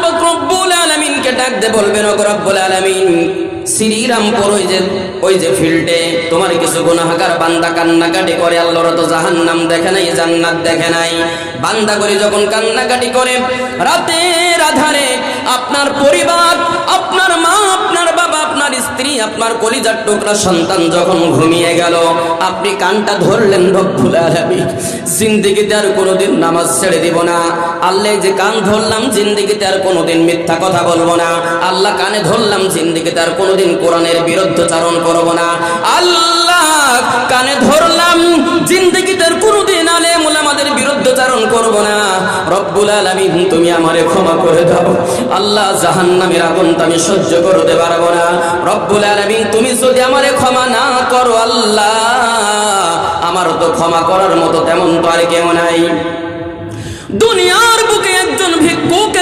পাক রব্বুল আলামিনকে ডাক দে বলবেন, ও রব্বুল আলামিন, শ্রীরামপুর ওই যে ফিল্ডে তোমার কিছু গুনাহগার বান্দা কান্নাকাটি করে, আল্লাহর তো জাহান্নাম দেখে নাই, জান্নাত দেখে নাই। বান্দা করে যখন কান্নাকাটি করে রাতের আধারে, আপনার পরিবার, আপনার মা, আপনার বাবা, আপনার স্ত্রী, আপনার কলিজার টুকরা সন্তান যখন ঘুমিয়ে গেল, আপনি কানটা ধরলেন, রব্বুল আলামিন জিন্দেগিতে আর কোনোদিন নামাজ ছেড়ে দিব না। আল্লাহ যে কান ধরলাম, জিন্দেগিতে আর কোনোদিন মিথ্যা কথা বলবো না। আল্লাহ কানে ধরলাম, জিন্দেগিতে আর কোনোদিন কোরআনের বিরুদ্ধাচরণ করব না। আল্লাহ কানে ধরলাম, জিন্দেগিতে আর কোনোদিন আলেম ওলামাদের বিরুদ্ধাচরণ করব না। রব্বুল আলামিন তুমি আমারে ক্ষমা করে দাও। আল্লাহ জাহান্নামের আগুনটা আমি সহ্য করতে পারবো না। রব্বুল আলামিন তুমি যদি আমারে ক্ষমা না করো, আল্লাহ আমার তো ক্ষমা করার মতো তেমন তো আর কেউ নাই। দুনিয়ার বুকে একজন ভিক্ষুক